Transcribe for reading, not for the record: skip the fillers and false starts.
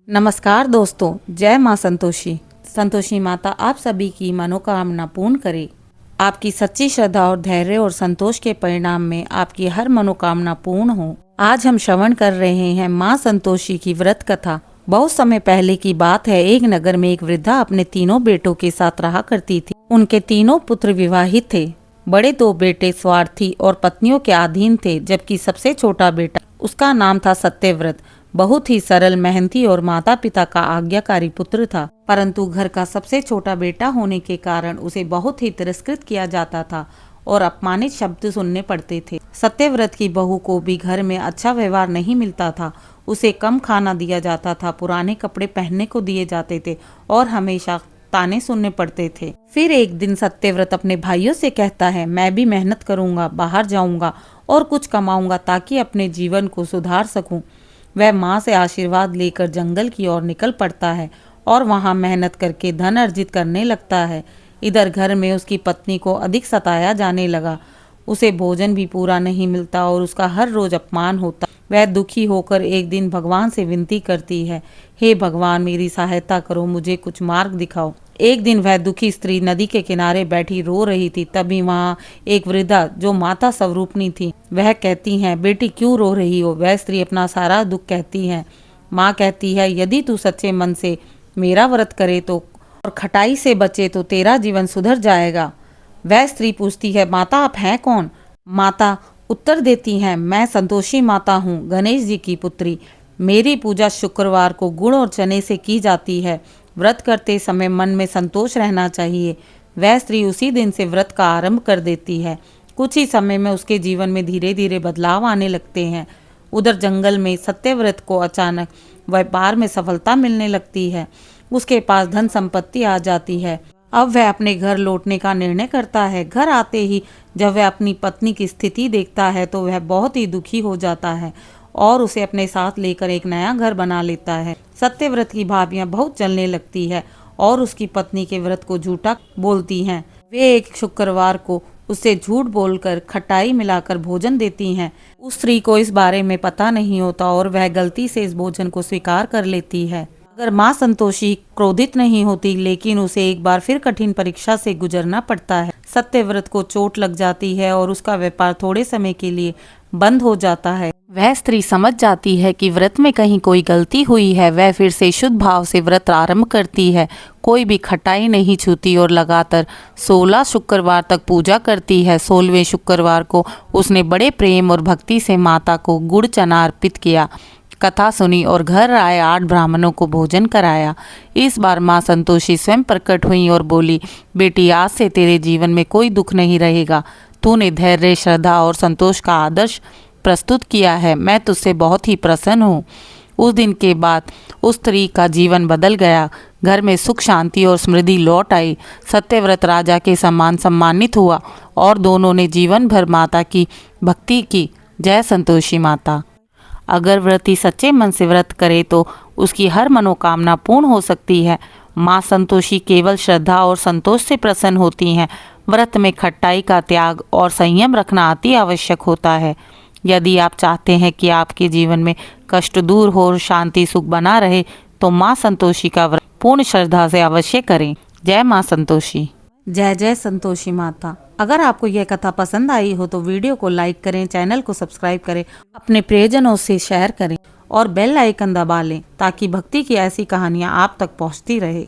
नमस्कार दोस्तों, जय माँ संतोषी। संतोषी माता आप सभी की मनोकामना पूर्ण करे। आपकी सच्ची श्रद्धा और धैर्य और संतोष के परिणाम में आपकी हर मनोकामना पूर्ण हो। आज हम श्रवण कर रहे हैं माँ संतोषी की व्रत कथा। बहुत समय पहले की बात है। एक नगर में एक वृद्धा अपने तीनों बेटों के साथ रहा करती थी। उनके तीनों पुत्र विवाहित थे। बड़े दो बेटे स्वार्थी और पत्नियों के अधीन थे, जबकि सबसे छोटा बेटा, उसका नाम था सत्यव्रत, बहुत ही सरल, मेहनती और माता पिता का आज्ञाकारी पुत्र था। परंतु घर का सबसे छोटा बेटा होने के कारण उसे बहुत ही तिरस्कृत किया जाता था और अपमानित शब्द सुनने पड़ते थे। सत्यव्रत की बहू को भी घर में अच्छा व्यवहार नहीं मिलता था। उसे कम खाना दिया जाता था, पुराने कपड़े पहनने को दिए जाते थे और हमेशा ताने सुनने पड़ते थे। फिर एक दिन सत्यव्रत अपने भाइयों से कहता है, मैं भी मेहनत करूंगा, बाहर जाऊंगा और कुछ कमाऊंगा ताकि अपने जीवन को सुधार सकूं। वह माँ से आशीर्वाद लेकर जंगल की ओर निकल पड़ता है और वहाँ मेहनत करके धन अर्जित करने लगता है। इधर घर में उसकी पत्नी को अधिक सताया जाने लगा। उसे भोजन भी पूरा नहीं मिलता और उसका हर रोज अपमान होता। वह दुखी होकर एक दिन भगवान से विनती करती है, हे भगवान, मेरी सहायता करो, मुझे कुछ मार्ग दिखाओ। एक दिन वह दुखी स्त्री नदी के किनारे बैठी रो रही थी। तभी वहाँ एक वृद्धा, जो माता स्वरूपनी थी, वह कहती है, बेटी क्यों रो रही हो। वह स्त्री अपना सारा दुख कहती है। माँ कहती है, यदि तू सच्चे मन से मेरा व्रत करे तो और खटाई से बचे तो तेरा जीवन सुधर जाएगा। वह स्त्री पूछती है, माता आप हैं कौन। माता उत्तर देती हैं, मैं संतोषी माता हूँ, गणेश जी की पुत्री। मेरी पूजा शुक्रवार को गुड़ और चने से की जाती है। व्रत करते समय मन में संतोष रहना चाहिए। वह स्त्री उसी दिन से व्रत का आरंभ कर देती है। कुछ ही समय में उसके जीवन में धीरे धीरे बदलाव आने लगते हैं। उधर जंगल में सत्यव्रत को अचानक व्यापार में सफलता मिलने लगती है। उसके पास धन संपत्ति आ जाती है। अब वह अपने घर लौटने का निर्णय करता है। घर आते ही जब वह अपनी पत्नी की स्थिति देखता है तो वह बहुत ही दुखी हो जाता है और उसे अपने साथ लेकर एक नया घर बना लेता है। सत्यव्रत की भाभियां बहुत जलने लगती है और उसकी पत्नी के व्रत को झूठा बोलती हैं। वे एक शुक्रवार को उससे झूठ बोलकर खटाई मिलाकर भोजन देती हैं। उस स्त्री को इस बारे में पता नहीं होता और वह गलती से इस भोजन को स्वीकार कर लेती है। अगर माँ संतोषी क्रोधित नहीं होती, लेकिन उसे एक बार फिर कठिन परीक्षा से गुजरना पड़ता है। सत्यव्रत को चोट लग जाती है और उसका व्यापार थोड़े समय के लिए बंद हो जाता है। वह स्त्री समझ जाती है कि व्रत में कहीं कोई गलती हुई है। वह फिर से शुद्ध भाव से व्रत आरंभ करती है। कोई भी खटाई नहीं छूती और लगातार 16 शुक्रवार तक पूजा करती है। 16वें शुक्रवार को उसने बड़े प्रेम और भक्ति से माता को गुड़ चना अर्पित किया, कथा सुनी और घर आए 8 ब्राह्मणों को भोजन कराया। इस बार माँ संतोषी स्वयं प्रकट हुई और बोली, बेटी, आज से तेरे जीवन में कोई दुख नहीं रहेगा। तूने धैर्य, श्रद्धा और संतोष का आदर्श प्रस्तुत किया है। मैं तुझसे बहुत ही प्रसन्न हूँ। उस दिन के बाद उस स्त्री का जीवन बदल गया। घर में सुख, शांति और समृद्धि लौट आई। सत्यव्रत राजा के समान सम्मानित हुआ और दोनों ने जीवन भर माता की भक्ति की। जय संतोषी माता। अगर व्रती सच्चे मन से व्रत करे तो उसकी हर मनोकामना पूर्ण हो सकती है। माँ संतोषी केवल श्रद्धा और संतोष से प्रसन्न होती हैं। व्रत में खट्टाई का त्याग और संयम रखना अति आवश्यक होता है। यदि आप चाहते हैं कि आपके जीवन में कष्ट दूर हो और शांति सुख बना रहे, तो माँ संतोषी का व्रत पूर्ण श्रद्धा से अवश्य करें। जय माँ संतोषी। जय जय संतोषी माता। अगर आपको यह कथा पसंद आई हो तो वीडियो को लाइक करें, चैनल को सब्सक्राइब करें, अपने प्रियजनों से शेयर करें और बेल आइकन दबा लें ताकि भक्ति की ऐसी कहानियाँ आप तक पहुँचती रहे।